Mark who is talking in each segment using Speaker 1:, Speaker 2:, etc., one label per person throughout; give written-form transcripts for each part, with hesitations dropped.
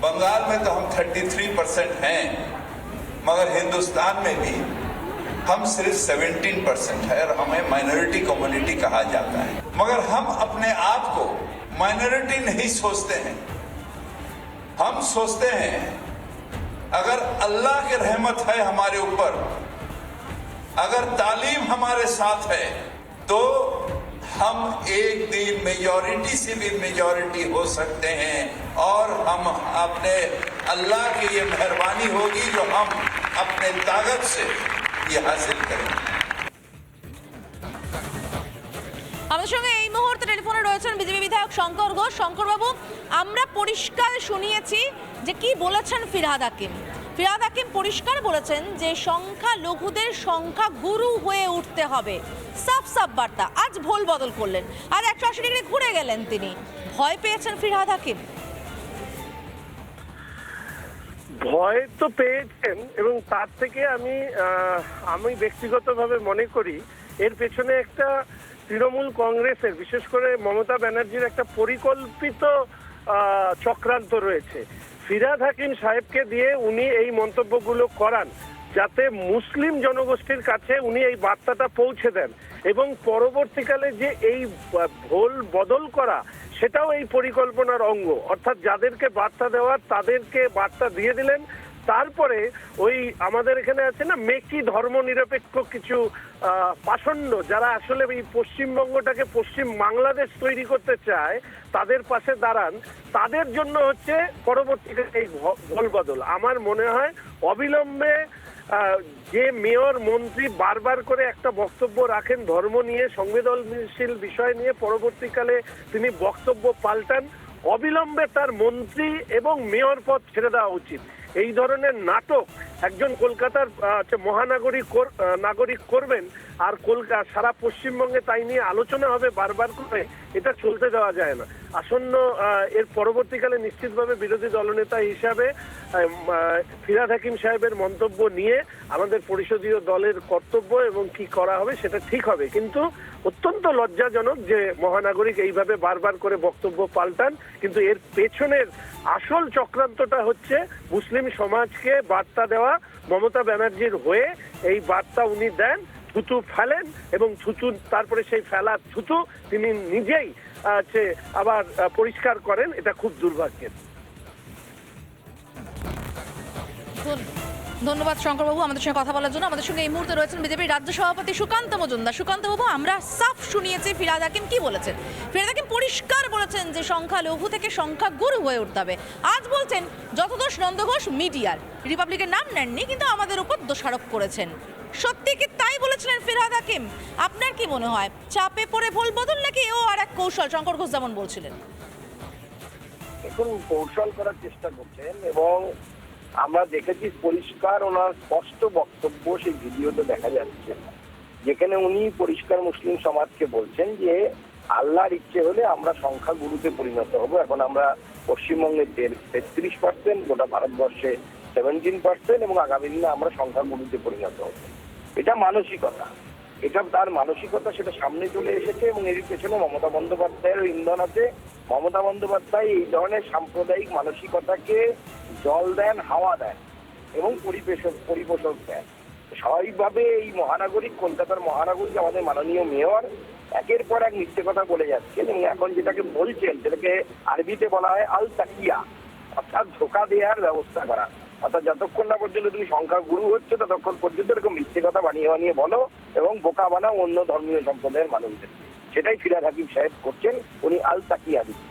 Speaker 1: बंगाल में तो हम 33% हैं, मगर हिंदुस्तान में भी हम सिर्फ 17% है और हमें माइनॉरिटी कम्युनिटी कहा जाता है। मगर हम अपने आप को माइनॉरिटी नहीं सोचते हैं। हम सोचते हैं अगर अल्लाह की रहमत है हमारे ऊपर, अगर तालीम हमारे साथ है, तो हम एक दिन मेजॉरिटी से भी मेजॉरिटी हो सकते हैं और हम अपने अल्लाह की ये मेहरबानी होगी जो हम अपने ताकत से ये हासिल करेंगे।
Speaker 2: আমাদের সঙ্গে এই মুহূর্তে টেলিফোনে রয়েছেন বিজেপি বিধায়ক শঙ্কর ঘোষ। শঙ্কর বাবু, আমরা পরিষ্কার শুনিয়েছি যে কি বলেছেন ফিরহাদ হাকিম। ফিরহাদ হাকিম পরিষ্কার বলেছেন যে সংখ্যা লঘুদের সংখ্যা গুরু হয়ে উঠতে হবে। সাফ সাফ বার্তা। আজ ভোল বদল করলেন আর 180 ডিগ্রি ঘুরে গেলেন তিনি। ভয় পেয়েছেন ফিরহাদ হাকিম?
Speaker 3: ভয় তো পেয়েছেন এবং তার থেকে আমি ব্যক্তিগতভাবে মনে করি এর পেছনে একটা তৃণমূল কংগ্রেসের, বিশেষ করে মমতা ব্যানার্জির একটা পরিকল্পিত চক্রান্ত রয়েছে। ফিরহাদ হাকিম সাহেবকে দিয়ে উনি এই মন্তব্যগুলো করান যাতে মুসলিম জনগোষ্ঠীর কাছে উনি এই বার্তাটা পৌঁছে দেন এবং পরবর্তীকালে যে এই ভোল বদল করা সেটাও এই পরিকল্পনার অঙ্গ। অর্থাৎ যাদেরকে বার্তা দেওয়ার তাদেরকে বার্তা দিয়ে দিলেন, তারপরে ওই আমাদের এখানে আছে না মেকি ধর্ম নিরপেক্ষ কিছু পাষণ্ড যারা আসলে এই পশ্চিমবঙ্গটাকে পশ্চিম বাংলাদেশ তৈরি করতে চায় তাদের পাশে দাঁড়ান, তাদের জন্য হচ্ছে পরবর্তীকালে এই ভোল বদল। আমার মনে হয় অবিলম্বে যে মেয়র মন্ত্রী বারবার করে একটা বক্তব্য রাখেন ধর্ম নিয়ে, সংবেদনশীল বিষয় নিয়ে, পরবর্তীকালে তিনি বক্তব্য পাল্টান, অবিলম্বে তার মন্ত্রী এবং মেয়র পদ ছেড়ে দেওয়া উচিত। এই ধরনের নাটক একজন কলকাতার নাগরিক করবেন আর সারা পশ্চিমবঙ্গে তাই নিয়ে আলোচনা হবে বারবার করে, এটা চলতে দেওয়া যায় না। আসন্ন এর পরবর্তীকালে নিশ্চিতভাবে বিরোধী দলনেতা হিসাবে ফিরহাদ হাকিম সাহেবের মন্তব্য নিয়ে আমাদের পরিষদীয় দলের কর্তব্য এবং কি করা হবে সেটা ঠিক হবে। কিন্তু অত্যন্ত লজ্জাজনক যে মহানাগরিক এইভাবে বারবার করে বক্তব্য পাল্টান, কিন্তু এর পেছনের আসল চক্রান্তটা হচ্ছে মুসলিম সমাজকে বার্তা দেওয়া। মমতা ব্যানার্জির হয়ে এই বার্তা উনি দেন, থুতু ফেলেন এবং থুতু তারপরে সেই ফেলা থুতু তিনি নিজেই আবার পরিষ্কার করেন। এটা খুব দুর্ভাগ্যের।
Speaker 2: ধন্যবাদ শঙ্করবাবু আমাদের সঙ্গে কথা বলার জন্য। আমাদের সঙ্গে এই মুহূর্তে রয়েছেন বিজেপির রাজ্য সভাপতি সুকান্ত মজুমদার। সুকান্ত বাবু, আমরা সাফ শুনিয়েছি ফিরহাদ হাকিম কি বলেছেন। ফিরহাদ হাকিম পরিষ্কার বলেছেন যে সংখ্যা লঘু থেকে সংখ্যা গুরু হয়ে উঠতে হবে। আজ বলছেন যত দোষ নন্দঘোষ মিডিয়ার, রিপাবলিকের নাম নেননি কিন্তু আমাদের উপর দোষারোপ করেছেন। সত্যি কি তাই বলেছিলেন ফিরহাদ হাকিম? আপনার কি মনে হয় চাপে পড়ে ভোল বদল নাকি এও আর এক কৌশল শঙ্কর ঘোষ যেমন বলছিলেন?
Speaker 4: এখন কৌশল করার চেষ্টা করছেন এবং আমরা দেখেছি পরিষ্কার ওনার স্পষ্ট বক্তব্য সেই ভিডিওতে দেখা যাচ্ছে, যেখানে উনি পরিষ্কার মুসলিম সমাজকে বলছেন যে আল্লাহর ইচ্ছে হলে আমরা সংখ্যা গুরুতে পরিণত হব। এখন আমরা পশ্চিমবঙ্গে 33%, গোটা ভারতবর্ষে 17% এবং আগামী দিনে আমরা সংখ্যা গুরুতে পরিণত হব। এটা মানসিকতা, এটা তার মানসিকতা, সেটা সামনে চলে এসেছে এবং এর পেছনে মমতা বন্দ্যোপাধ্যায়ের ইন্ধন আছে। মমতা বন্দ্যোপাধ্যায় এই ধরনের সাম্প্রদায়িক মানসিকতাকে জল দেন, হাওয়া দেন এবং পরিপোষক দেন। স্বাভাবিকভাবে এই মহানগরী, কলকাতার মহানগরী, আমাদের মাননীয় মেয়র একের পর এক মিথ্যে কথা বলে যাচ্ছেন এবং এখন যেটাকে বলছেন সেটাকে আরবিতে বলা হয় আল তাকিয়া, অর্থাৎ ধোঁকা দেওয়ার ব্যবস্থা করা। অর্থাৎ যতক্ষণ না পর্যন্ত তুমি সংখ্যা গুরু হচ্ছে ততক্ষণ পর্যন্ত এরকম মিথ্যে কথা বানিয়ে বানিয়ে বলো এবং বোকা বানাও অন্য ধর্মীয় সম্প্রদায়ের মানুষদের। সেটাই ফিরহাদ হাকিম সাহেব করছেন, উনি আল তাকিয়া দিচ্ছেন।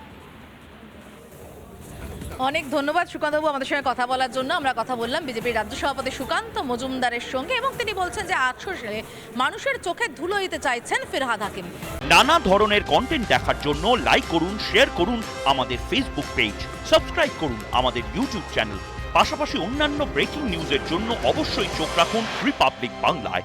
Speaker 2: অনেক ধন্যবাদ সুকান্তবাবু আমাদের সঙ্গে কথা বলার জন্য। আমরা কথা বললাম বিজেপির রাজ্য সভাপতি সুকান্ত মজুমদারের সঙ্গে এবং তিনি বলছেন যে 800 সালে মানুষের চোখে ধুলো দিতে চাইছেন ফিরহাদ হাকিম।
Speaker 5: নানা ধরনের কন্টেন্ট দেখার জন্য লাইক করুন, শেয়ার করুন আমাদের ফেসবুক পেজ, সাবস্ক্রাইব করুন আমাদের ইউটিউব চ্যানেল। পাশাপাশি অন্যান্য ব্রেকিং নিউজের জন্য অবশ্যই চোখ রাখুন রিপাবলিক বাংলায়।